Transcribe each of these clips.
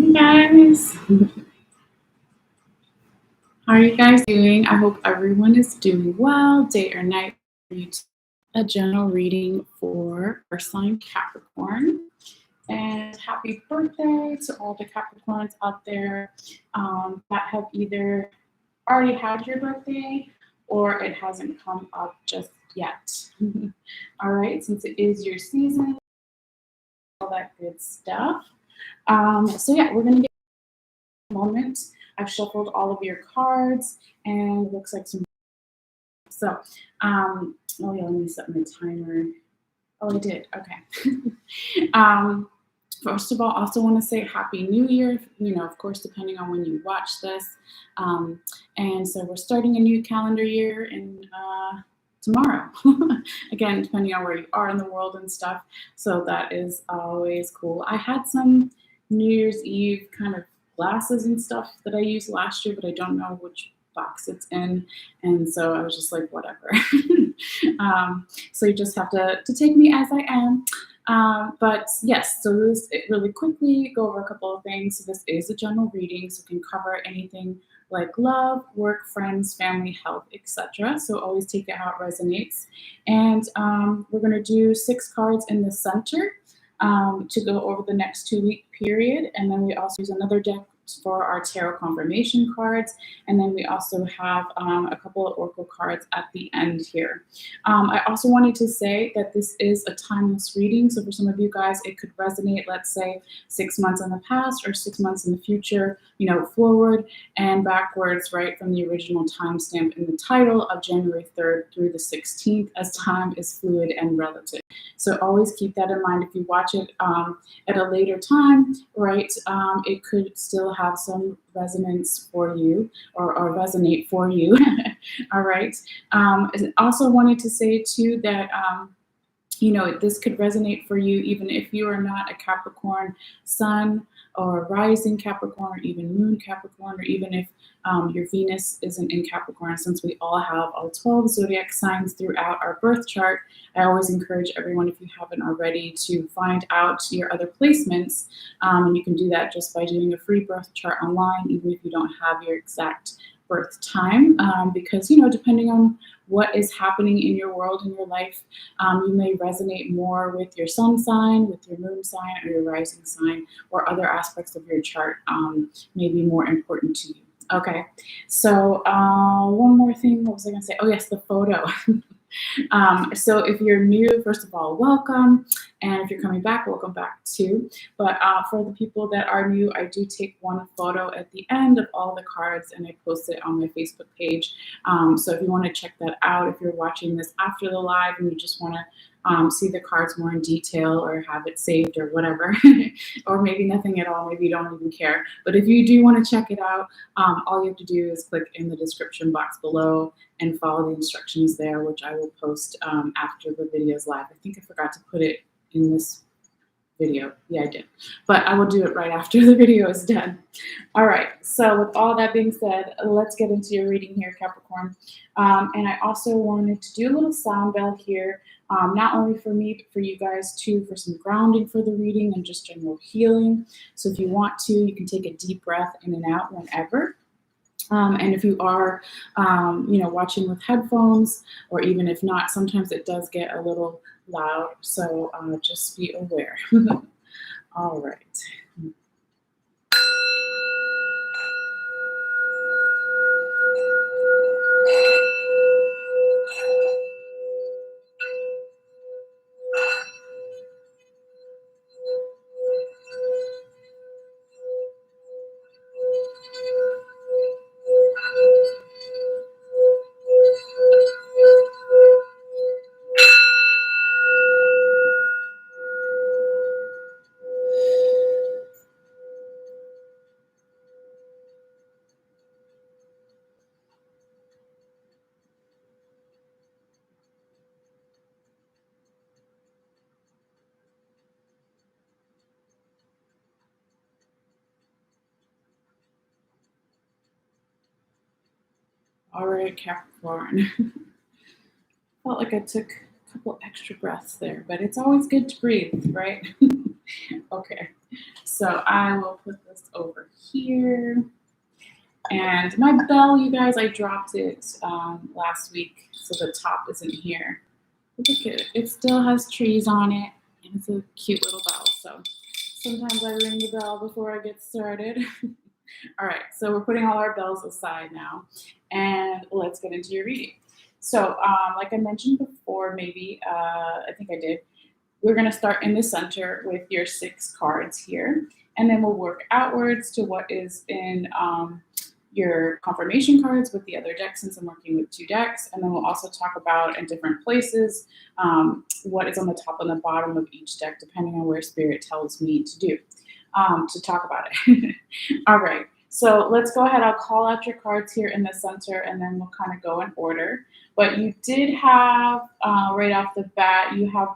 Hey guys, how are you guys doing? I hope everyone is doing well, day or night. A general reading for our sign Capricorn. And happy birthday to all the Capricorns out there that have either already had your birthday or it hasn't come up just yet. All right, since it is your season, all that good stuff. So yeah, we're gonna get a moment. I've shuffled all of your cards and it looks like some. So, oh yeah, let me set my timer. Oh, I did. Okay. First of all, I also want to say Happy New Year. You know, of course, depending on when you watch this. And so we're starting a new calendar year in tomorrow. Again, depending on where you are in the world and stuff. So that is always cool. I had some New Year's Eve kind of glasses and stuff that I used last year, but I don't know which box it's in. And so I was just like, whatever. So you just have to take me as I am. But yes, so this really quickly go over a couple of things. So this is a general reading, so it can cover anything like love, work, friends, family, health, etc. So always take it how it resonates. And we're going to do 6 cards in the center to go over the next 2-week period. And then we also use another deck for our tarot confirmation cards. And then we also have a couple of oracle cards at the end here. I also wanted to say that this is a timeless reading. So for some of you guys, it could resonate, let's say 6 months in the past or 6 months in the future, you know, forward and backwards, right from the original timestamp in the title of January 3rd through the 16th, as time is fluid and relative. So always keep that in mind. If you watch it at a later time, right, it could still have some resonance for you or resonate for you. All right. Also wanted to say too that you know, this could resonate for you even if you are not a Capricorn sun or rising Capricorn, or even moon Capricorn, or even if your Venus isn't in Capricorn, since we all have all 12 zodiac signs throughout our birth chart. I always encourage everyone, if you haven't already, to find out your other placements. And you can do that just by doing a free birth chart online, even if you don't have your exact birth time, because, you know, depending on what is happening in your world, in your life, you may resonate more with your sun sign, with your moon sign, or your rising sign, or other aspects of your chart may be more important to you. Okay, so one more thing, what was I going to say? Oh yes, the photo. So if you're new, first of all, welcome. And if you're coming back, welcome back too. But for the people that are new, I do take one photo at the end of all the cards and I post it on my Facebook page. So if you want to check that out, if you're watching this after the live and you just want to see the cards more in detail or have it saved or whatever, or maybe nothing at all, maybe you don't even care. But if you do want to check it out, all you have to do is click in the description box below and follow the instructions there, which I will post after the video is live. I think I forgot to put it in this video. Yeah, I did. But I will do it right after the video is done. All right. So with all that being said, let's get into your reading here, Capricorn. And I also wanted to do a little sound bell here, not only for me, but for you guys too, for some grounding for the reading and just general healing. So if you want to, you can take a deep breath in and out whenever. And if you are, you know, watching with headphones, or even if not, sometimes it does get a little loud. So just be aware. All right. All right, Capricorn. Felt like I took a couple extra breaths there, but it's always good to breathe, right? Okay. So I will put this over here. And my bell, you guys, I dropped it last week, so the top isn't here. Look at it. It still has trees on it, and it's a cute little bell. So sometimes I ring the bell before I get started. All right, so we're putting all our bells aside now, and let's get into your reading. So, like I mentioned before, maybe, I think I did, we're going to start in the center with your 6 cards here, and then we'll work outwards to what is in your confirmation cards with the other decks, since I'm working with 2 decks. And then we'll also talk about in different places what is on the top and the bottom of each deck, depending on where Spirit tells me to do, to talk about it. All right. So let's go ahead. I'll call out your cards here in the center, and then we'll kind of go in order. But you did have, right off the bat, you have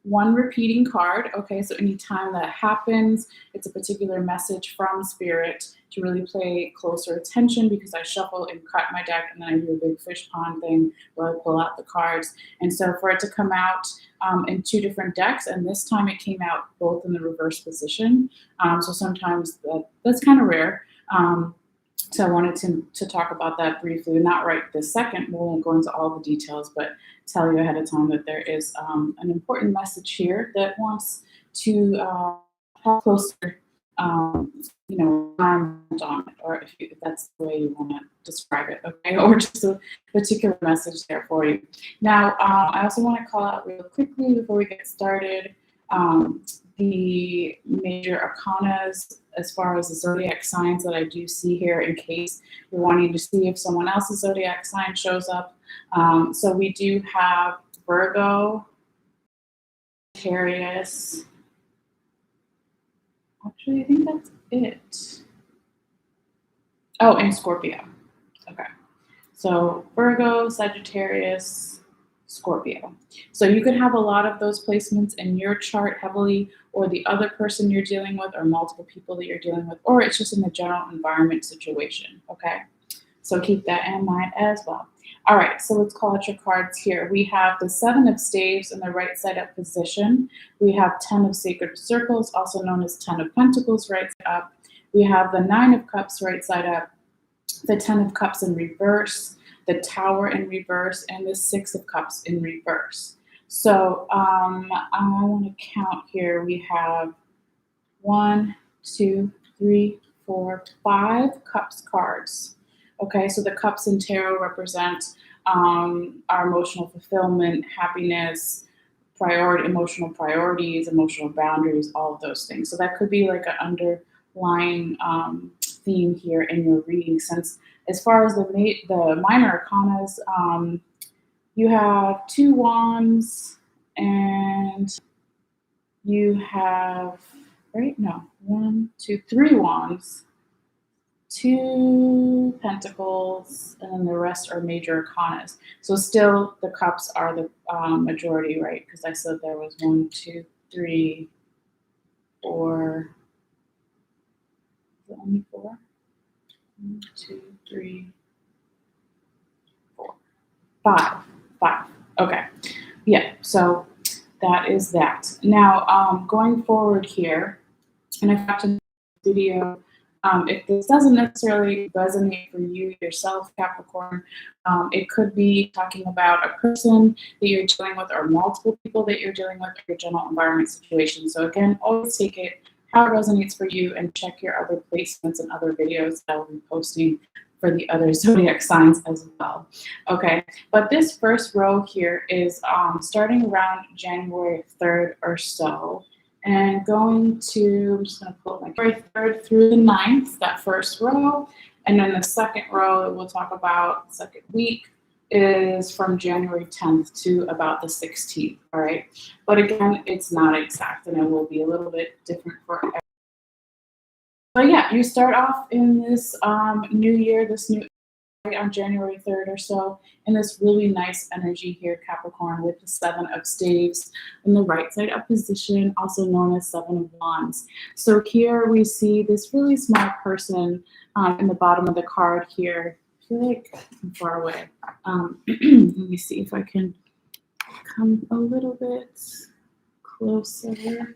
1 repeating card. Okay, so anytime that happens, it's a particular message from Spirit to really pay closer attention, because I shuffle and cut my deck, and then I do a big fish pond thing where I pull out the cards. And so for it to come out in 2 different decks, and this time it came out both in the reverse position. So sometimes that's kind of rare. So I wanted to talk about that briefly, not right this second. We won't go into all the details, but tell you ahead of time that there is an important message here that wants to have closer, environment on it, or if that's the way you want to describe it, okay, or just a particular message there for you. Now, I also want to call out real quickly before we get started the major arcanas as far as the zodiac signs that I do see here, in case you're wanting to see if someone else's zodiac sign shows up. So we do have Virgo, Sagittarius. Actually, I think that's it. Oh, and Scorpio. Okay. So Virgo, Sagittarius, Scorpio. So you could have a lot of those placements in your chart heavily, or the other person you're dealing with, or multiple people that you're dealing with, or it's just in the general environment situation, okay? So keep that in mind as well. All right, so let's call out your cards here. We have the 7 of Staves in the right side up position. We have 10 of Sacred Circles, also known as 10 of Pentacles, right side up. We have the 9 of Cups right side up, the 10 of Cups in reverse, the Tower in reverse, and the 6 of Cups in reverse. So I want to count here. We have 1, 2, 3, 4, 5 Cups cards. Okay, so the Cups in tarot represent our emotional fulfillment, happiness, emotional priorities, emotional boundaries, all of those things. So that could be like an underlying theme here in your reading. Since as far as the minor arcanas, you have 2 wands, and you have, right? No, 1, 2, 3 wands, 2 pentacles, and then the rest are major arcanas. So still the cups are the majority, right? Because I said there was 1, 2, 3, 4. Is it only 4? 1, 2, 3, 4, 5. Okay. Yeah, so that is that. Now, going forward here, and I've got to video, if this doesn't necessarily resonate for you yourself, Capricorn, it could be talking about a person that you're dealing with, or multiple people that you're dealing with, or your general environment situation. So again, always take it how it resonates for you, and check your other placements and other videos that I'll be posting for the other zodiac signs as well. Okay, but this first row here is starting around January 3rd or so, and going to, I'm just going to pull my January 3rd through the 9th, that first row. And then the second row that we'll talk about, second week, is from January 10th to about the 16th, all right? But again, it's not exact, and it will be a little bit different for everyone. But yeah, you start off in this new year, this new on January 3rd or so, in this really nice energy here, Capricorn, with the 7 of Staves in the right side up position, also known as 7 of Wands. So here we see this really small person in the bottom of the card here. I feel like I'm far away. Let me see if I can come a little bit closer.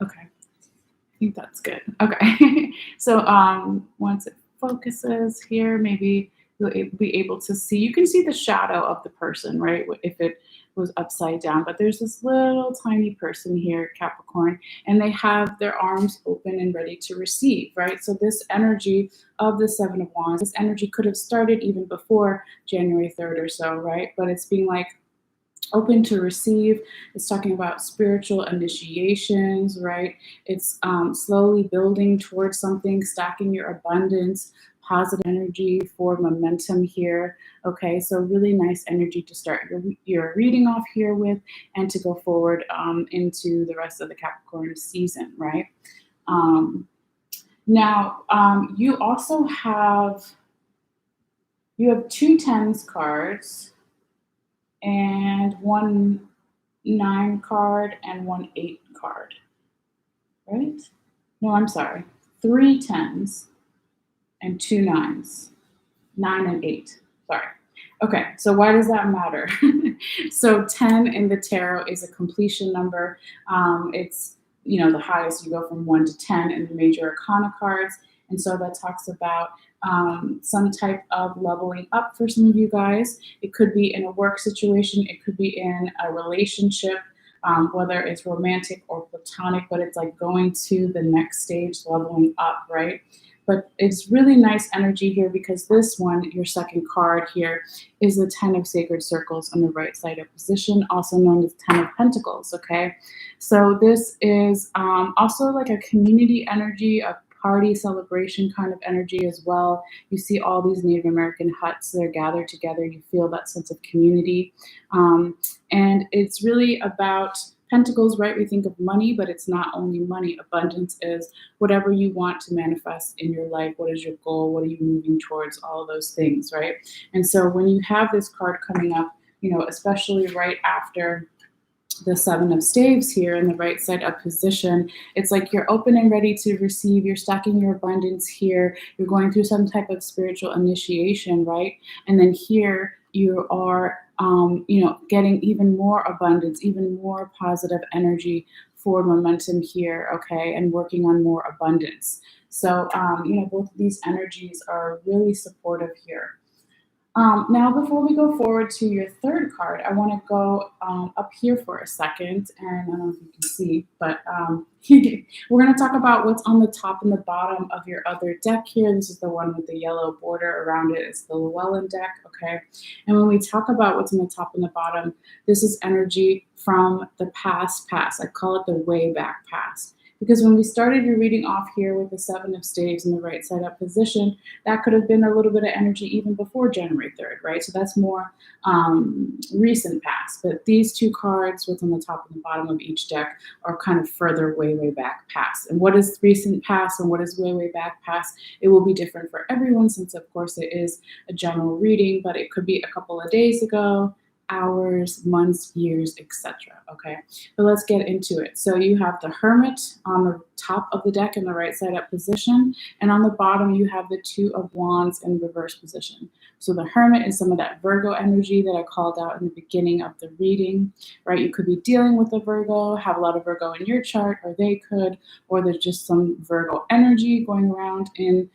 Okay. I think that's good. Okay. So once it focuses here, maybe you'll be able to see, you can see the shadow of the person, right? If it was upside down, but there's this little tiny person here, Capricorn, and they have their arms open and ready to receive, right? So this energy of the Seven of Wands, this energy could have started even before January 3rd or so, right? But it's being like, open to receive. It's talking about spiritual initiations, right? It's slowly building towards something, stacking your abundance, positive energy for momentum here. Okay, so really nice energy to start your reading off here with, and to go forward into the rest of the Capricorn season, right? Um, now, you also have, you have two tens cards and one 9 card and one 8 card, right? No, I'm sorry. 3 tens and 2 nines. 9 and 8. Sorry. Okay, so why does that matter? So 10 in the tarot is a completion number. It's, the highest, you go from 1 to 10 in the major arcana cards. And so that talks about some type of leveling up for some of you guys. It could be in a work situation, it could be in a relationship, whether it's romantic or platonic, but it's like going to the next stage, leveling up, right? But it's really nice energy here because this one, your second card here, is the 10 of Sacred Circles on the right side of position, also known as 10 of Pentacles, okay? So this is also like a community energy, a party celebration kind of energy as well. You see all these Native American huts that are gathered together. You feel that sense of community. And it's really about Pentacles, right? We think of money, but it's not only money. Abundance is whatever you want to manifest in your life. What is your goal? What are you moving towards? All of those things, right? And so when you have this card coming up, especially right after the 7 of Staves here in the right side up position, it's like you're open and ready to receive. You're stacking your abundance here. You're going through some type of spiritual initiation, right? And then here you are, getting even more abundance, even more positive energy for momentum here, okay, and working on more abundance. So, both of these energies are really supportive here. Now, before we go forward to your third card, I want to go up here for a second, and I don't know if you can see, but we're going to talk about what's on the top and the bottom of your other deck here. This is the one with the yellow border around it. It's the Llewellyn deck, okay? And when we talk about what's on the top and the bottom, this is energy from the past. I call it the way back past. Because when we started your reading off here with the 7 of Staves in the right side up position, that could have been a little bit of energy even before January 3rd, right? So that's more recent past. But these two cards, what's on the top and the bottom of each deck, are kind of further way back past. And what is recent past and what is way back past? It will be different for everyone since, of course, it is a general reading, but it could be a couple of days ago, hours, months, years, etc. Okay, but let's get into it. So you have the Hermit on the top of the deck in the right side up position, and on the bottom you have the 2 of Wands in reverse position. So the Hermit is some of that Virgo energy that I called out in the beginning of the reading, right? You could be dealing with a Virgo, have a lot of Virgo in your chart, or they could, or there's just some Virgo energy going around in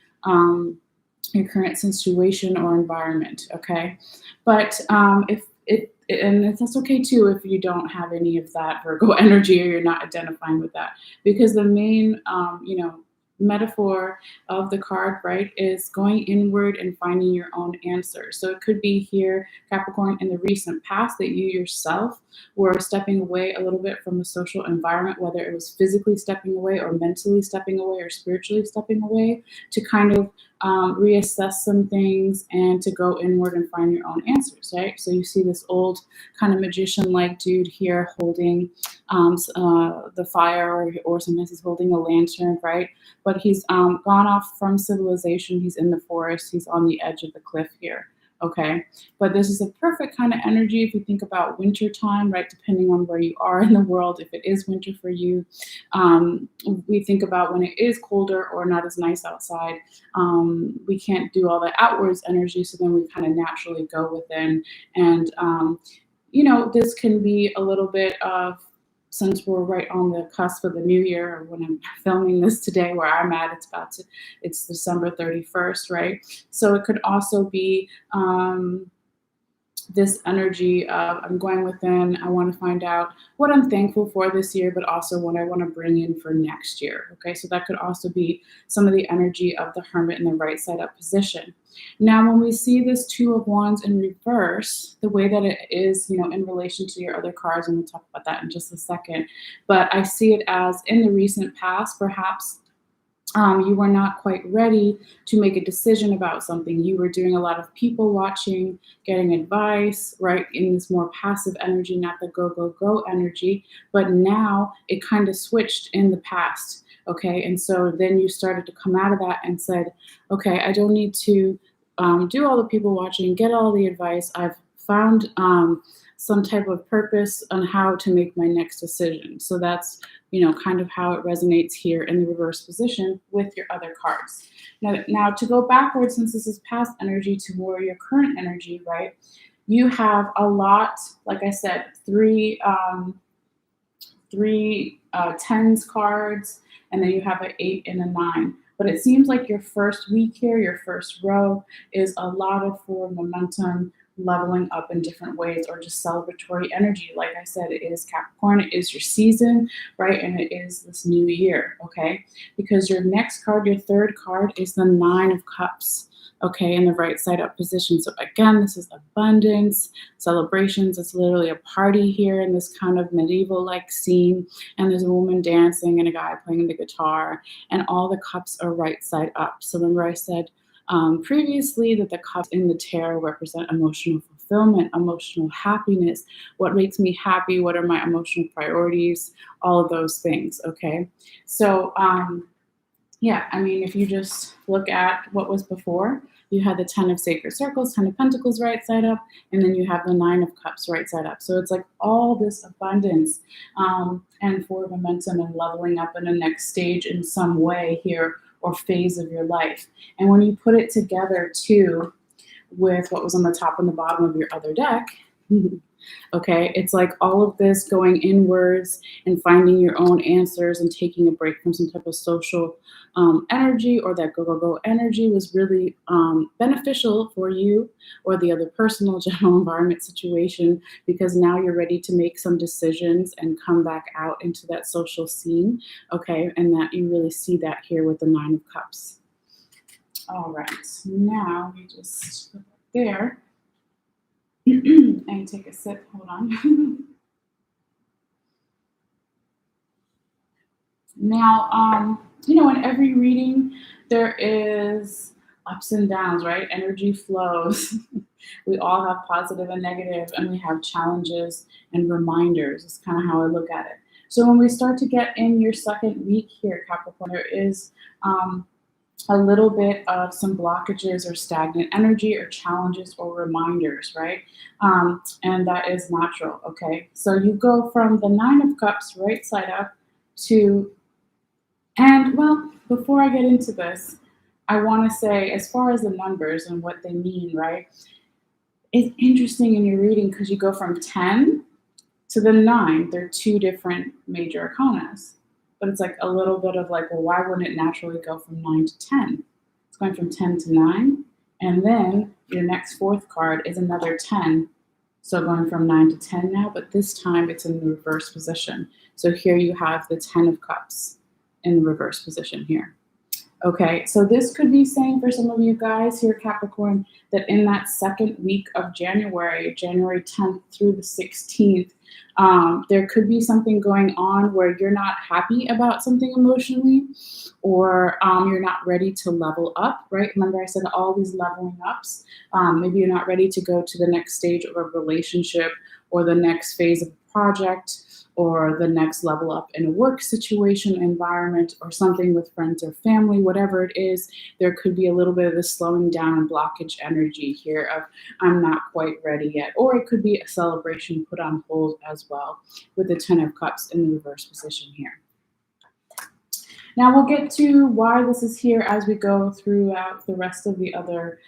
your current situation or environment, okay? But and that's okay too if you don't have any of that Virgo energy or you're not identifying with that, because the main metaphor of the card, right, is going inward and finding your own answer. So it could be here, Capricorn, in the recent past that you yourself were stepping away a little bit from the social environment, whether it was physically stepping away or mentally stepping away or spiritually stepping away, to kind of reassess some things and to go inward and find your own answers, right? So you see this old kind of magician-like dude here holding the fire, or sometimes he's holding a lantern, right? But he's gone off from civilization. He's in the forest. He's on the edge of the cliff here. Okay, but this is a perfect kind of energy if you think about winter time, right? Depending on where you are in the world, if it is winter for you, we think about when it is colder or not as nice outside. We can't do all the outwards energy, so then we kind of naturally go within. And this can be a little bit of since we're right on the cusp of the new year, or when I'm filming this today, where I'm at, it's December 31st, right? So it could also be this energy of I'm going within, I want to find out what I'm thankful for this year, but also what I want to bring in for next year. Okay, so that could also be some of the energy of the Hermit in the right side up position. Now, when we see this Two of Wands in reverse, the way that it is, in relation to your other cards, and we'll talk about that in just a second, but I see it as in the recent past, perhaps you were not quite ready to make a decision about something. You were doing a lot of people watching, getting advice, right? In this more passive energy, not the go, go, go energy. But now it kind of switched in the past. Okay. And so then you started to come out of that and said, okay, I don't need to do all the people watching, get all the advice. I've found some type of purpose on how to make my next decision. So that's kind of how it resonates here in the reverse position with your other cards. Now to go backwards, since this is past energy to more your current energy, right? You have a lot, like I said, three tens cards, and then you have an 8 and a 9. But it seems like your first week here, your first row, is a lot of forward momentum, leveling up in different ways, or just celebratory energy. Like I said, it is Capricorn, it is your season, right? And it is this new year, okay? Because your next card, your third card, is the 9 of Cups, okay, in the right side up position. So again, this is abundance, celebrations. It's literally a party here in this kind of medieval-like scene. And there's a woman dancing and a guy playing the guitar, and all the cups are right side up. So remember I said previously that the cups in the tarot represent emotional fulfillment, emotional happiness, what makes me happy, what are my emotional priorities, all of those things, okay? So, yeah, I mean, if you just look at what was before, you had the 10 of Sacred Circles, 10 of Pentacles right side up, and then you have the 9 of Cups right side up. So it's like all this abundance and forward momentum and leveling up in the next stage in some way here or phase of your life. And when you put it together too with what was on the top and the bottom of your other deck, okay, it's like all of this going inwards and finding your own answers and taking a break from some type of social energy, or that go, go, go energy was really beneficial for you or the other personal general environment situation, because now you're ready to make some decisions and come back out into that social scene, okay, and that you really see that here with the 9 of Cups. All right, now we just put that there. And take a sip, hold on. Now, in every reading, there is ups and downs, right? Energy flows. We all have positive and negative, and we have challenges and reminders. It's kind of how I look at it. So when we start to get in your second week here, Capricorn, there is a little bit of some blockages or stagnant energy or challenges or reminders, right? And that is natural, okay? So you go from the 9 of Cups right side up to, and well, before I get into this, I want to say, as far as the numbers and what they mean, right? It's interesting in your reading because you go from 10 to the 9. They're two different major arcanas. But it's like a little bit of like, well, why wouldn't it naturally go from 9 to 10? It's going from 10 to 9. And then your next fourth card is another 10. So going from 9 to 10 now, but this time it's in the reverse position. So here you have the 10 of Cups in the reverse position here. Okay, so this could be saying for some of you guys here, Capricorn, that in that second week of January, January 10th through the 16th, there could be something going on where you're not happy about something emotionally, or you're not ready to level up, right? Remember I said all these leveling ups. Maybe you're not ready to go to the next stage of a relationship or the next phase of a project, or the next level up in a work situation, environment, or something with friends or family, whatever it is. There could be a little bit of the slowing down and blockage energy here of I'm not quite ready yet. Or it could be a celebration put on hold as well with the 10 of Cups in the reverse position here. Now we'll get to why this is here as we go throughout the rest of the other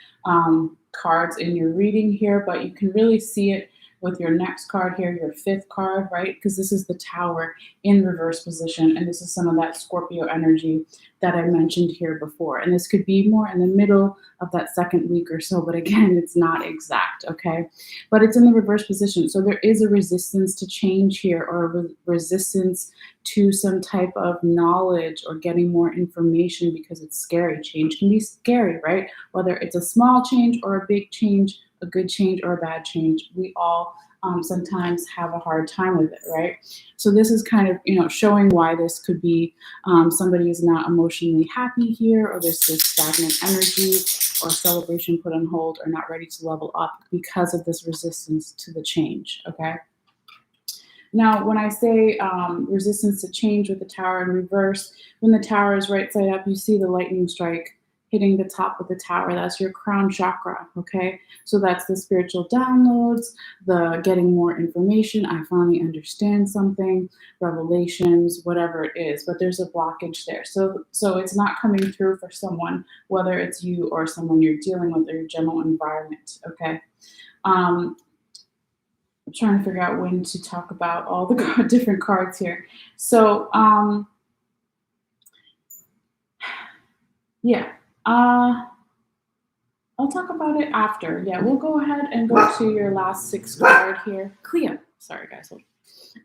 cards in your reading here, but you can really see it with your next card here, your fifth card, right? Because this is the Tower in reverse position, and this is some of that Scorpio energy that I mentioned here before. And this could be more in the middle of that second week or so, but again, it's not exact, okay? But it's in the reverse position, so there is a resistance to change here, or a resistance to some type of knowledge or getting more information, because it's scary. Change can be scary, right? Whether it's a small change or a big change, a good change or a bad change, we all sometimes have a hard time with it, right? So this is kind of, showing why this could be somebody is not emotionally happy here, or there's this stagnant energy or celebration put on hold, or not ready to level up because of this resistance to the change, okay? Now, when I say resistance to change with the Tower in reverse, when the Tower is right side up, you see the lightning strike hitting the top of the Tower. That's your crown chakra, okay? So that's the spiritual downloads, the getting more information, I finally understand something, revelations, whatever it is, but there's a blockage there. So it's not coming through for someone, whether it's you or someone you're dealing with, or your general environment, okay? I'm trying to figure out when to talk about all the different cards here. So, yeah. I'll talk about it after. Yeah, we'll go ahead and go to your last 6 card here. Clea. Sorry, guys.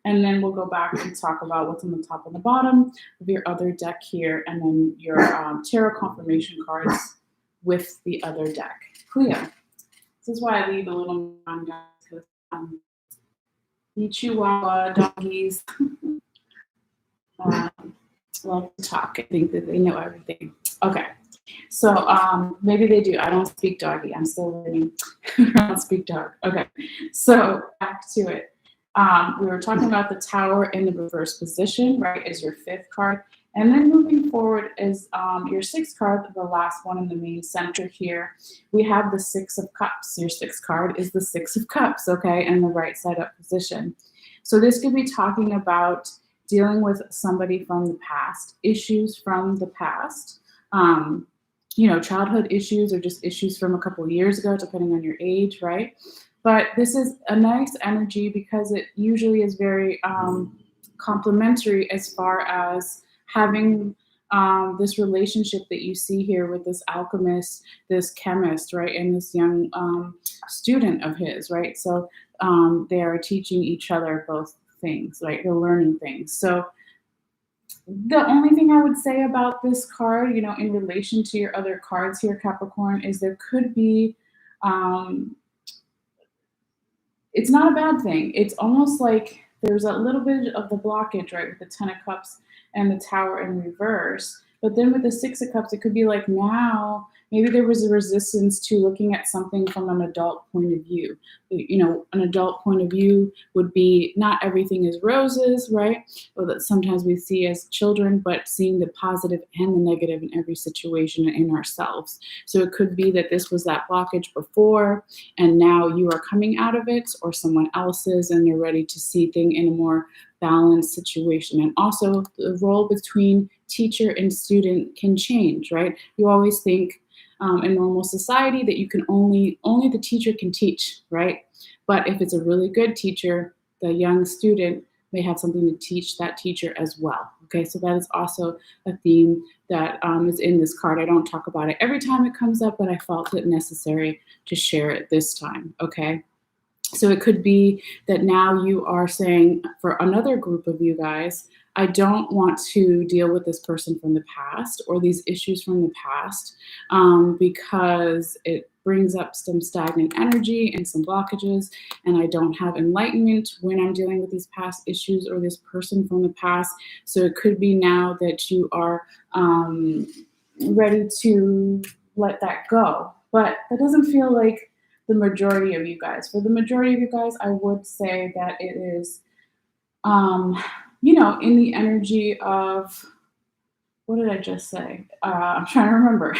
And then we'll go back and talk about what's on the top and the bottom of your other deck here, and then your tarot confirmation cards with the other deck. Clea. This is why I leave a little on, guys, because the Chihuahua doggies love to talk. I think that they know everything. Okay. So maybe they do. I don't speak doggy. I'm still learning. I don't speak dog. Okay. So back to it. We were talking about the Tower in the reverse position, right, is your 5th card. And then moving forward is your 6th card, the last one in the main center here. We have the 6 of Cups. Your 6th card is the 6 of Cups, okay, in the right side up position. So this could be talking about dealing with somebody from the past, issues from the past, childhood issues, or just issues from a couple of years ago, depending on your age, right? But this is a nice energy because it usually is very complementary as far as having this relationship that you see here with this alchemist, this chemist, right, and this young student of his, right? So they are teaching each other both things, right? They're learning things. So the only thing I would say about this card, in relation to your other cards here, Capricorn, is there could be, it's not a bad thing. It's almost like there's a little bit of the blockage, right, with the 10 of Cups and the Tower in reverse. But then with the 6 of Cups, it could be like now, maybe there was a resistance to looking at something from an adult point of view. An adult point of view would be not everything is roses, right? Or that sometimes we see as children, but seeing the positive and the negative in every situation in ourselves. So it could be that this was that blockage before, and now you are coming out of it, or someone else is, and they're ready to see things in a more balanced situation. And also the role between teacher and student can change, right? You always think in normal society that you can only the teacher can teach, right? But if it's a really good teacher, the young student may have something to teach that teacher as well. Okay, so that is also a theme that is in this card. I don't talk about it every time it comes up, but I felt it necessary to share it this time. Okay. So it could be that now you are saying, for another group of you guys, I don't want to deal with this person from the past, or these issues from the past, because it brings up some stagnant energy and some blockages, and I don't have enlightenment when I'm dealing with these past issues or this person from the past. So it could be now that you are ready to let that go. But that doesn't feel like the majority of you guys. For the majority of you guys, I would say that it is, in the energy of, what did I just say? I'm trying to remember.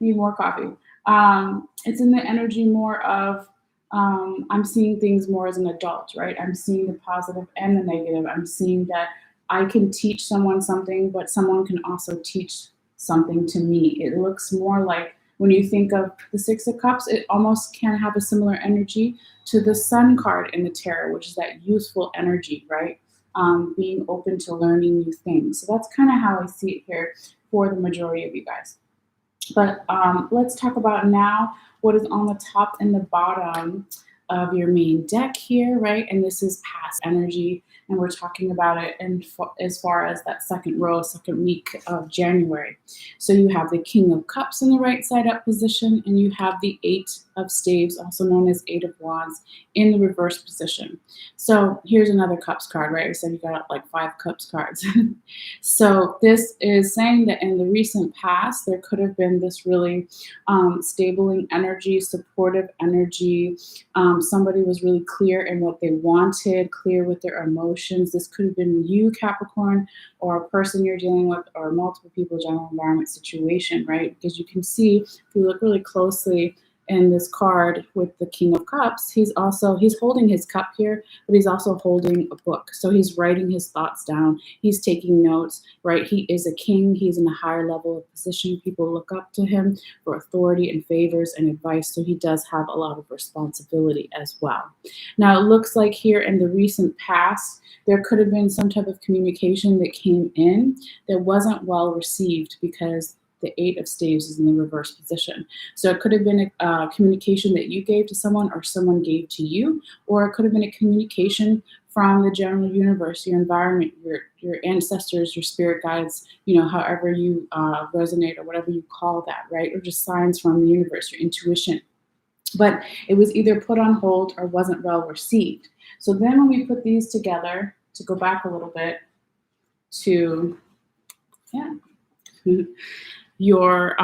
Need more coffee. It's in the energy more of, I'm seeing things more as an adult, right? I'm seeing the positive and the negative. I'm seeing that I can teach someone something, but someone can also teach something to me. It looks more like When you think of the Six of Cups, it almost can have a similar energy to the Sun card in the tarot, which is that youthful energy, right? Being open to learning new things. So that's kind of how I see it here for the majority of you guys. But let's talk about now what is on the top and the bottom of your main deck here, right? And this is past energy, and we're talking about it as far as that second row, second week of January. So you have the King of Cups in the right side up position, and you have the Eight of Staves, also known as Eight of Wands, in the reverse position. So here's another Cups card, right? I said you got like 5 Cups cards. So this is saying that in the recent past, there could have been this really stabling energy, supportive energy. Somebody was really clear in what they wanted, clear with their emotions. This could have been you, Capricorn, or a person you're dealing with, or multiple people, general environment situation, right? Because you can see, if you look really closely in this card with the King of Cups, he's holding his cup here, but he's also holding a book. So he's writing his thoughts down. He's taking notes, right? He is a king. He's in a higher level of position. People look up to him for authority and favors and advice. So he does have a lot of responsibility as well. Now, it looks like here in the recent past, there could have been some type of communication that came in that wasn't well received because the Eight of Staves is in the reverse position. So it could have been a communication that you gave to someone or someone gave to you, or it could have been a communication from the general universe, your environment, your ancestors, your spirit guides, however you resonate or whatever you call that, right? Or just signs from the universe, your intuition. But it was either put on hold or wasn't well received. So then when we put these together, to go back a little bit to, your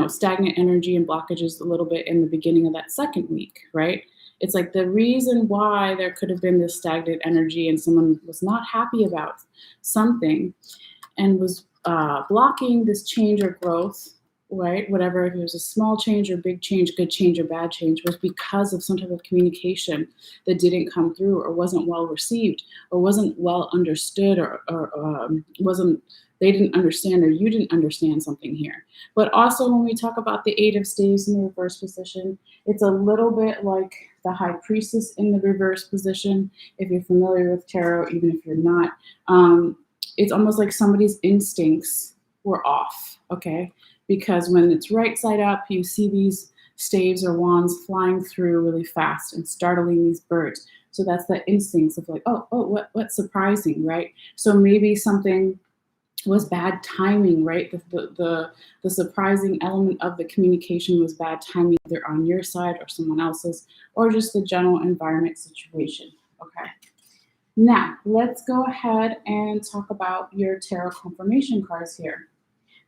stagnant energy and blockages a little bit in the beginning of that second week, right? It's like the reason why there could have been this stagnant energy and someone was not happy about something and was blocking this change or growth, right? Whatever, if it was a small change or big change, good change or bad change, was because of some type of communication that didn't come through or wasn't well received or wasn't well understood or they didn't understand or you didn't understand something here. But also when we talk about the Eight of Staves in the reverse position, it's a little bit like the High Priestess in the reverse position. If you're familiar with tarot, even if you're not, it's almost like somebody's instincts were off, okay? Because when it's right side up, you see these staves or wands flying through really fast and startling these birds. So that's the instincts of like, what's surprising, right? So maybe something was bad timing, right? The surprising element of the communication was bad timing, either on your side or someone else's, or just the general environment situation, okay? Now, let's go ahead and talk about your tarot confirmation cards here.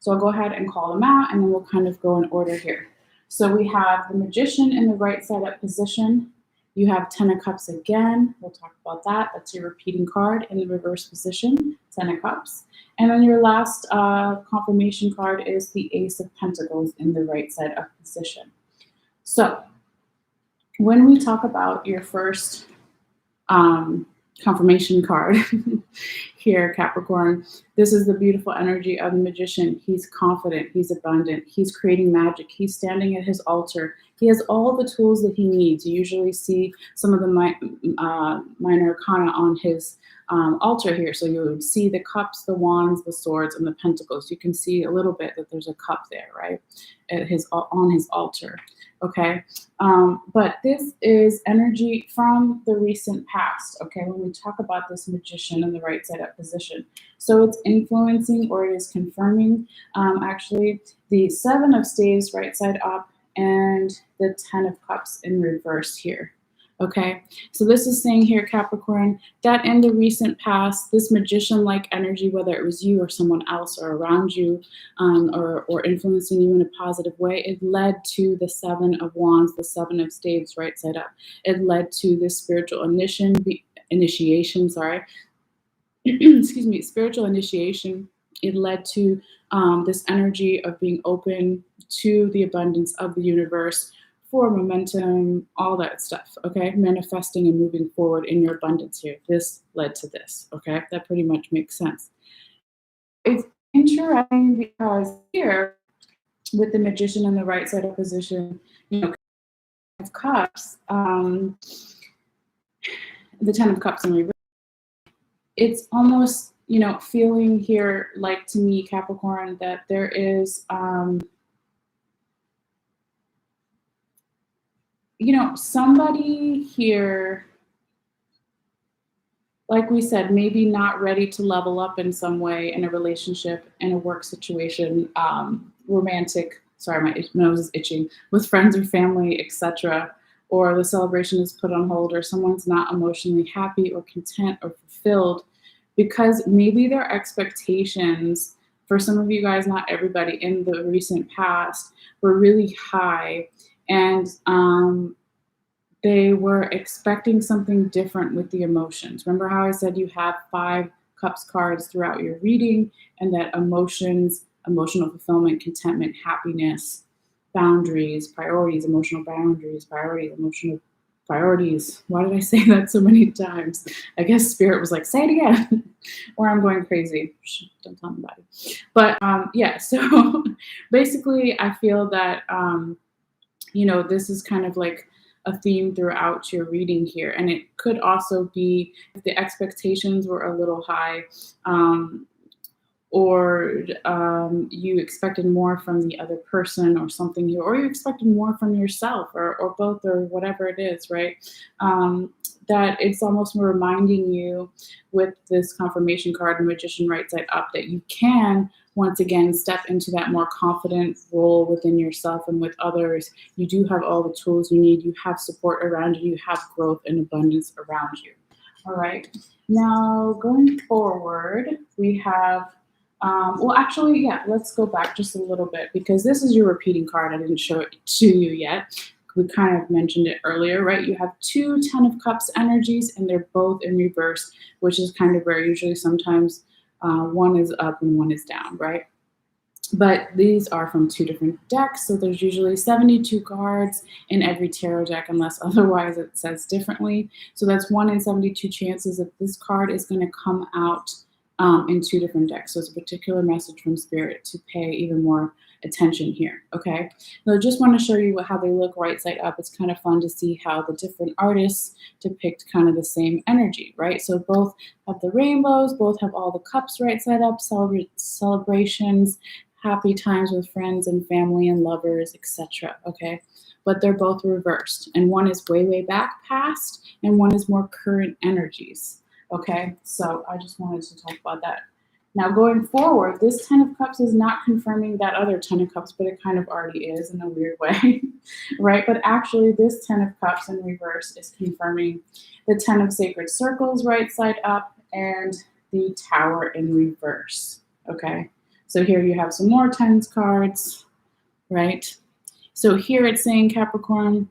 So I'll go ahead and call them out, and then we'll kind of go in order here. So we have the Magician in the right side up position. You have Ten of Cups again. We'll talk about that. That's your repeating card in the reverse position, Ten of Cups. And then your last confirmation card is the Ace of Pentacles in the right side up position. So when we talk about your first confirmation card here, Capricorn, this is the beautiful energy of the Magician. He's confident, he's abundant, he's creating magic, he's standing at his altar. He has all the tools that he needs. You usually see some of the minor arcana on his altar here. So you would see the cups, the wands, the swords, and the pentacles. You can see a little bit that there's a cup there, right? On his altar. Okay. But this is energy from the recent past. Okay. When we talk about this Magician in the right side up position. So it's influencing or it is confirming actually the Seven of Staves right side up and the Ten of Cups in reverse here. Okay, so this is saying here, Capricorn, that in the recent past, this magician-like energy, whether it was you or someone else or around you or influencing you in a positive way, it led to the Seven of Wands, the Seven of Staves right side up. It led to this spiritual initiation, excuse me, spiritual initiation. It led to this energy of being open to the abundance of the universe for momentum, all that stuff, okay? Manifesting and moving forward in your abundance here. This led to this, okay? That pretty much makes sense. It's interesting because here, with the Magician in the right side of position, you know, of Cups, the Ten of Cups in reverse, it's almost, you know, feeling here like to me, Capricorn, that there is, you know, somebody here, like we said, maybe not ready to level up in some way in a relationship, in a work situation, romantic. Sorry, my nose is itching. With friends or family, etc. Or the celebration is put on hold, or someone's not emotionally happy or content or fulfilled because maybe their expectations for some of you guys, not everybody, in the recent past were really high, and they were expecting something different with the emotions. Remember how I said you have 5 cups cards throughout your reading, and that emotions, emotional fulfillment, contentment, happiness, boundaries, priorities, emotional boundaries, priorities, emotional priorities. Why did I say that so many times? I guess spirit was like, say it again, or I'm going crazy. Shh, don't tell anybody. But yeah, so basically, I feel that you know, this is kind of like a theme throughout your reading here. And it could also be if the expectations were a little high, um, or you expected more from the other person or something here, or you expected more from yourself, or both, or whatever it is, right? That it's almost reminding you with this confirmation card, the Magician right side up, that you can once again step into that more confident role within yourself and with others. You do have all the tools you need. You have support around you. You have growth and abundance around you. All right. Now, going forward, we have well, actually, yeah, let's go back just a little bit because this is your repeating card. I didn't show it to you yet. We kind of mentioned it earlier, right? You have 2 Ten of Cups energies, and they're both in reverse, which is kind of rare. Usually, sometimes one is up and one is down, right? But these are from 2 different decks, so there's usually 72 cards in every tarot deck, unless otherwise it says differently. So that's 1 in 72 chances that this card is going to come out in 2 different decks. So it's a particular message from Spirit to pay even more attention here, okay? Now, I just want to show you how they look right side up. It's kind of fun to see how the different artists depict kind of the same energy, right? So both have the rainbows, both have all the cups right side up, celebrations, happy times with friends and family and lovers, etc. Okay, but they're both reversed, and one is way, way back past, and one is more current energies. Okay, so I just wanted to talk about that. Now, going forward, this Ten of Cups is not confirming that other Ten of Cups, but it kind of already is in a weird way, right? But actually, this Ten of Cups in reverse is confirming the Ten of Sacred Circles right side up and the Tower in reverse. Okay, so here you have some more tens cards, right? So here it's saying, Capricorn,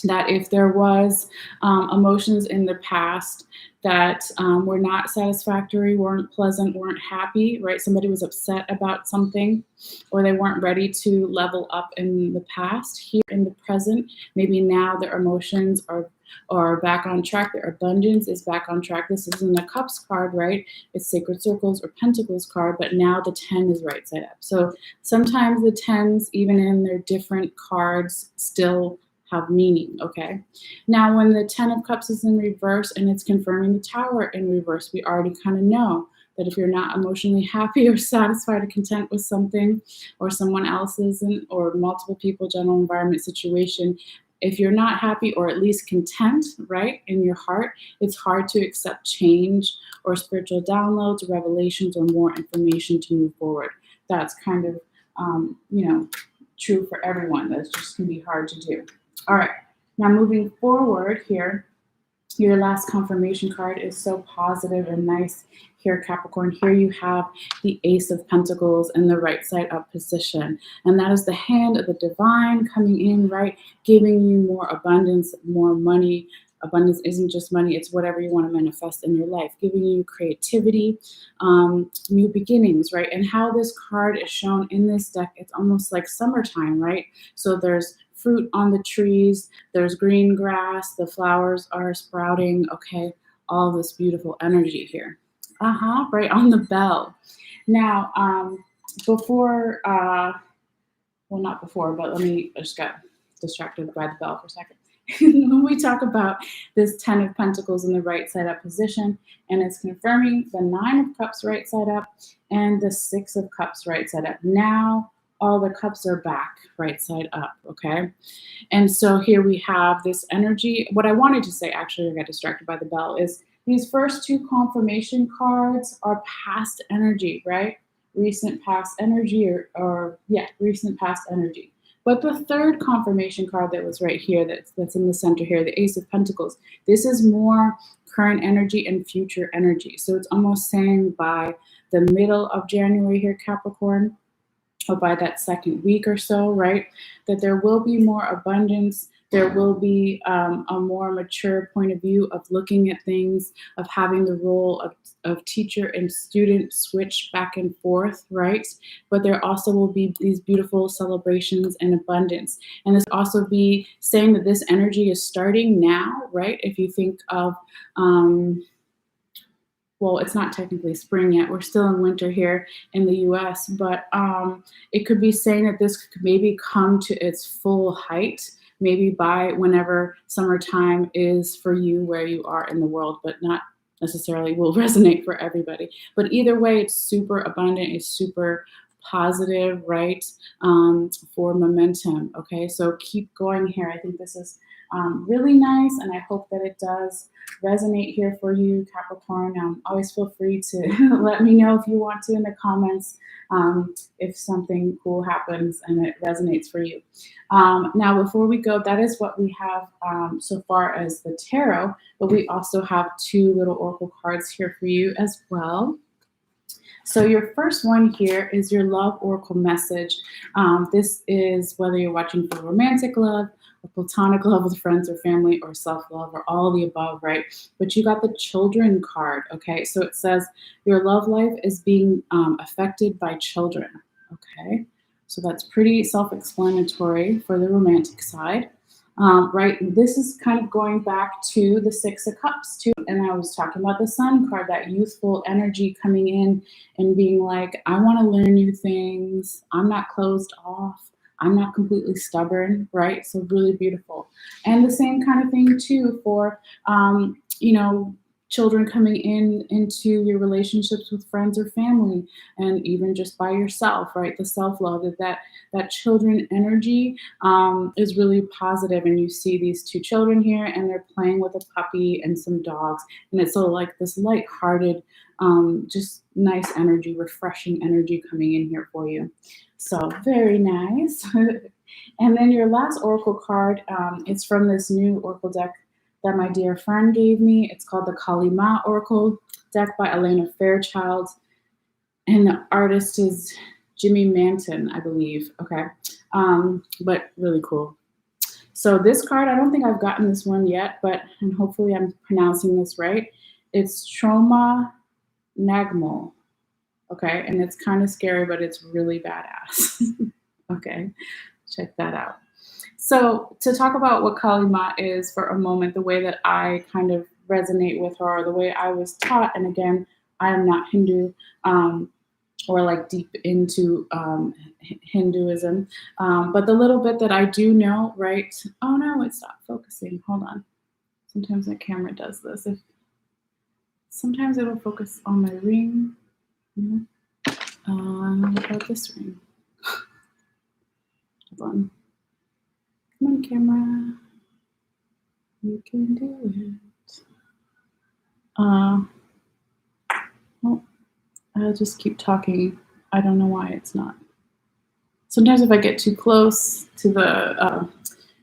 that if there was emotions in the past that were not satisfactory, weren't pleasant, weren't happy, right? Somebody was upset about something, or they weren't ready to level up in the past. Here in the present, maybe now their emotions are back on track. Their abundance is back on track. This isn't a cups card, right? It's Sacred Circles or Pentacles card, but now the 10 is right side up. So sometimes the 10s, even in their different cards, still have meaning, okay? Now, when the 10 of Cups is in reverse and it's confirming the Tower in reverse, we already kind of know that if you're not emotionally happy or satisfied or content with something, or someone else isn't, or multiple people, general environment, situation, if you're not happy or at least content, right, in your heart, it's hard to accept change or spiritual downloads, revelations, or more information to move forward. That's kind of, you know, true for everyone. That's just going to be hard to do. All right, now moving forward here, your last confirmation card is so positive and nice here, Capricorn. Here you have the Ace of Pentacles in the right side up position. And that is the hand of the divine coming in, right? Giving you more abundance, more money. Abundance isn't just money, it's whatever you want to manifest in your life. Giving you creativity, new beginnings, right? And how this card is shown in this deck, it's almost like summertime, right? So there's fruit on the trees, there's green grass, the flowers are sprouting, okay? All this beautiful energy here. Right on the bell. Now, before well, not before, but I just got distracted by the bell for a second. When we talk about this 10 of Pentacles in the right side up position, and it's confirming the 9 of Cups right side up and the 6 of Cups right side up. Now all the cups are back right side up, okay? And so here we have this energy. What I wanted to say, actually, I got distracted by the bell, is these first two confirmation cards are past energy, right? Recent past energy, recent past energy. But the third confirmation card that was right here, that's in the center here, the Ace of Pentacles, this is more current energy and future energy. So it's almost saying by the middle of January here, Capricorn, or by that second week or so, right, that there will be more abundance. There will be a more mature point of view of looking at things, of having the role of teacher and student switch back and forth, right? But there also will be these beautiful celebrations and abundance. And this also be saying that this energy is starting now, right? If you think of, well, it's not technically spring yet. We're still in winter here in the US, but it could be saying that this could maybe come to its full height, maybe by whenever summertime is for you where you are in the world, but not necessarily will resonate for everybody. But either way, it's super abundant, it's super positive, right, for momentum, okay? So keep going here. I think this is really nice, and I hope that it does resonate here for you, Capricorn. Always feel free to let me know if you want to in the comments if something cool happens and it resonates for you. Now, before we go, that is what we have so far as the tarot, but we also have two little oracle cards here for you as well. So your first one here is your love oracle message. This is whether you're watching for romantic love, or platonic love with friends or family, or self-love, or all the above, right? But you got the children card, okay? So it says your love life is being affected by children, okay? So that's pretty self-explanatory for the romantic side. Right, this is kind of going back to the Six of Cups too, and I was talking about the Sun card, that youthful energy coming in and being like, I want to learn new things, I'm not closed off, I'm not completely stubborn, right? So really beautiful. And the same kind of thing too for children coming into your relationships with friends or family, and even just by yourself, right? The self-love, that children energy is really positive. And you see these two children here, and they're playing with a puppy and some dogs, and it's sort of like this light-hearted, just nice energy, refreshing energy coming in here for you. So very nice. And then your last oracle card, it's from this new oracle deck that my dear friend gave me. It's called the Kalima Oracle deck by Elena Fairchild, and the artist is Jimmy Manton, I believe. Okay, but really cool. So this card, I don't think I've gotten this one yet, and hopefully I'm pronouncing this right. It's Trauma Nagmal. Okay, and it's kind of scary, but it's really badass. Okay, check that out. So to talk about what Kalima is for a moment, the way that I kind of resonate with her, or the way I was taught, and again, I am not Hindu or like deep into Hinduism, but the little bit that I do know, right? Oh no, it stopped focusing. Hold on. Sometimes my camera does this. Sometimes it'll focus on my ring. What about this ring? Hold on. Come on, camera. You can do it. Well, I'll just keep talking. I don't know why it's not. Sometimes if I get too close to the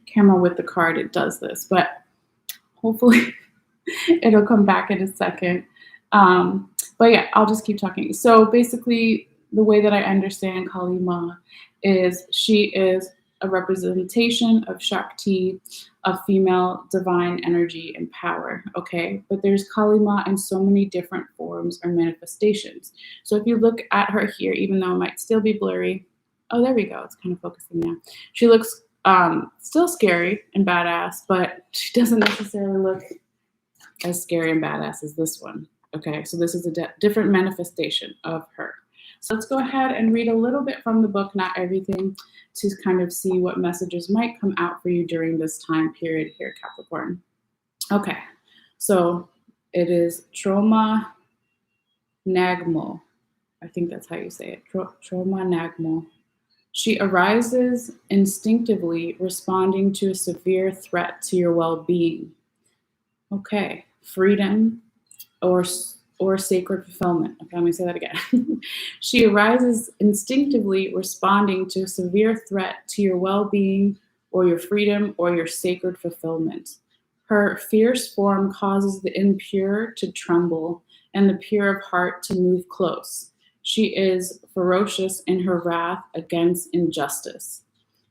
camera with the card, it does this. But hopefully it'll come back in a second. But yeah, I'll just keep talking. So basically, the way that I understand Kalima is she is a representation of Shakti, of female divine energy and power, okay? But there's Kalima in so many different forms or manifestations. So if you look at her here, even though it might still be blurry, oh, there we go, it's kind of focusing now. She looks still scary and badass, but she doesn't necessarily look as scary and badass as this one, okay? So this is a different manifestation of her. So let's go ahead and read a little bit from the book, not everything, to kind of see what messages might come out for you during this time period here, Capricorn. Okay, so it is trauma nagmo. I think that's how you say it. Trauma nagmo. She arises instinctively, responding to a severe threat to your well-being. Okay, freedom or sacred fulfillment. Okay, let me say that again. She arises instinctively, responding to a severe threat to your well-being or your freedom or your sacred fulfillment. Her fierce form causes the impure to tremble and the pure of heart to move close. She is ferocious in her wrath against injustice.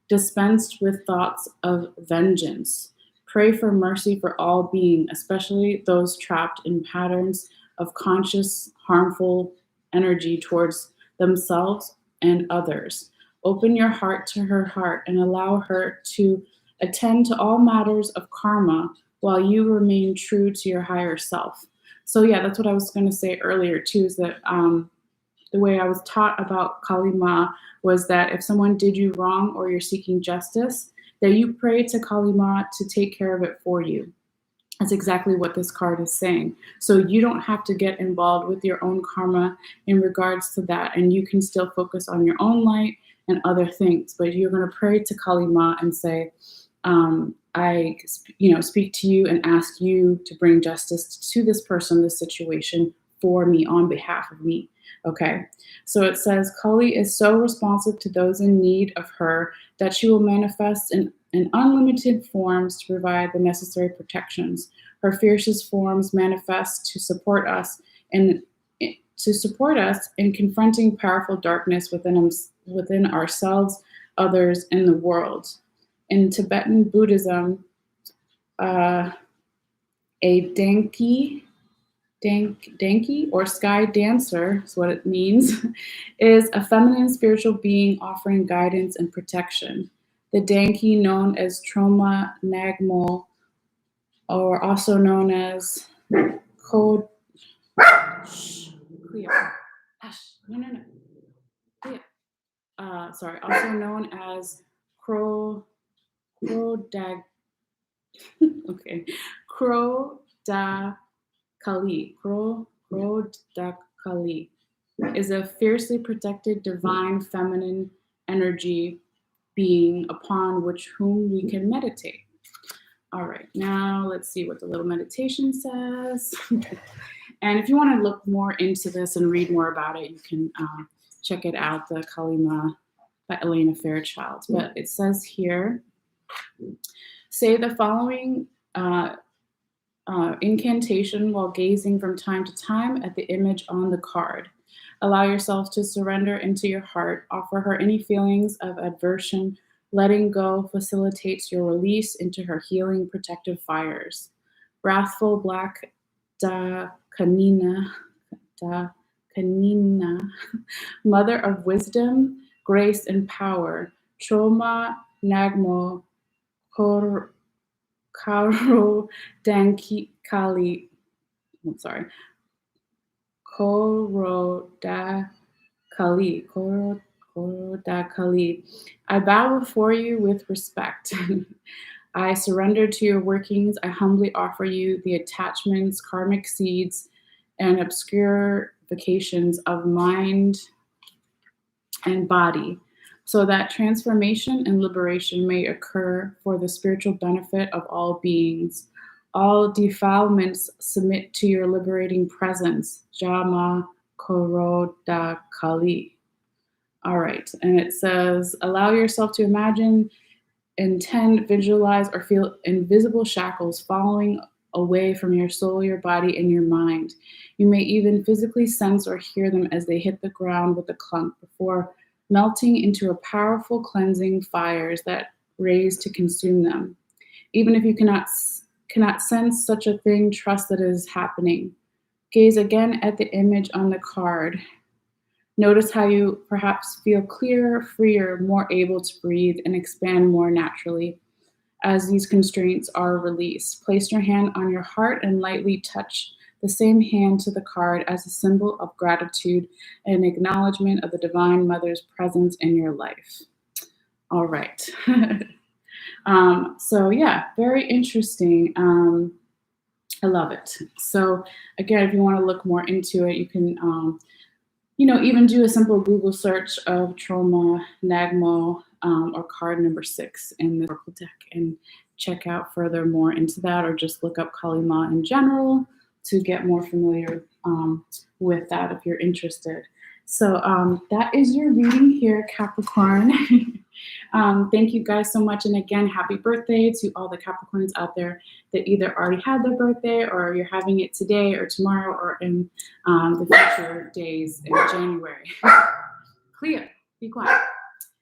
Dispensed with thoughts of vengeance. Pray for mercy for all being, especially those trapped in patterns of conscious, harmful energy towards themselves and others. Open your heart to her heart and allow her to attend to all matters of karma while you remain true to your higher self. So yeah, that's what I was going to say earlier too, is that the way I was taught about Kalima was that if someone did you wrong or you're seeking justice, that you pray to Kalima to take care of it for you. That's exactly what this card is saying. So you don't have to get involved with your own karma in regards to that, and you can still focus on your own light and other things. But you're going to pray to Kalima and say, I, speak to you and ask you to bring justice to this person, this situation for me, on behalf of me. Okay, so it says, Kali is so responsive to those in need of her that she will manifest in unlimited forms to provide the necessary protections. Her fiercest forms manifest to support us in confronting powerful darkness within ourselves, others, and the world. In Tibetan Buddhism, a Danki or sky dancer is what it means, is a feminine spiritual being offering guidance and protection. The Danki, known as Troma Nagmo, or also known as Code. Clear. No. Clear. Also known as Crodag. Okay. Kali is a fiercely protected divine feminine energy being upon whom we can meditate. All right, now let's see what the little meditation says. And if you want to look more into this and read more about it, you can check it out, the Kalima by Elena Fairchild. But it says here, say the following incantation while gazing from time to time at the image on the card. Allow yourself to surrender into your heart. Offer her any feelings of aversion. Letting go facilitates your release into her healing protective fires. Wrathful black Kanina, mother of wisdom, grace, and power. Troma Nagmo Karo Danki Kali. I'm sorry. Koro da Kali. I bow before you with respect. I surrender to your workings. I humbly offer you the attachments, karmic seeds, and obscure vacations of mind and body, so that transformation and liberation may occur for the spiritual benefit of all beings. All defilements submit to your liberating presence. Jama Koroda Kali. All right, and it says, allow yourself to imagine, intend, visualize, or feel invisible shackles falling away from your soul, your body, and your mind. You may even physically sense or hear them as they hit the ground with a clunk before melting into a powerful cleansing fires that raise to consume them. Even if you cannot sense such a thing, trust that it is happening. Gaze again at the image on the card. Notice how you perhaps feel clearer, freer, more able to breathe and expand more naturally as these constraints are released. Place your hand on your heart and lightly touch the same hand to the card as a symbol of gratitude and acknowledgement of the Divine Mother's presence in your life. All right. So yeah, very interesting. I love it. So again, if you want to look more into it, you can, even do a simple Google search of Trauma Nagmo or card number 6 in the Oracle deck and check out further more into that, or just look up Kalima in general to get more familiar with that if you're interested. So that is your reading here, Capricorn. Thank you guys so much. And again, happy birthday to all the Capricorns out there that either already had their birthday or you're having it today or tomorrow or in the future days in January. Cleo, be quiet.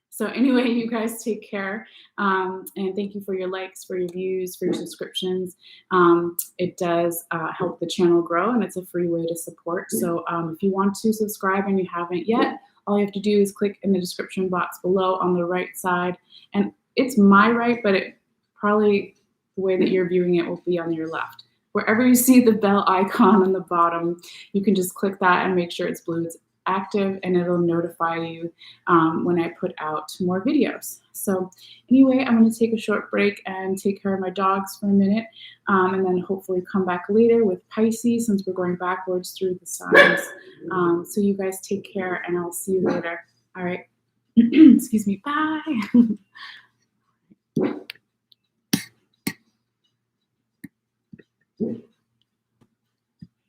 So anyway, you guys take care. And thank you for your likes, for your views, for your subscriptions. It does help the channel grow, and it's a free way to support. So if you want to subscribe and you haven't yet, all you have to do is click in the description box below on the right side. And it's my right, but it probably the way that you're viewing it will be on your left. Wherever you see the bell icon on the bottom, you can just click that and make sure it's blue. It's active, and it'll notify you when I put out more videos. So anyway, I'm going to take a short break and take care of my dogs for a minute, and then hopefully come back later with Pisces, since we're going backwards through the signs. So you guys take care, and I'll see you later. All right. Excuse me. Bye.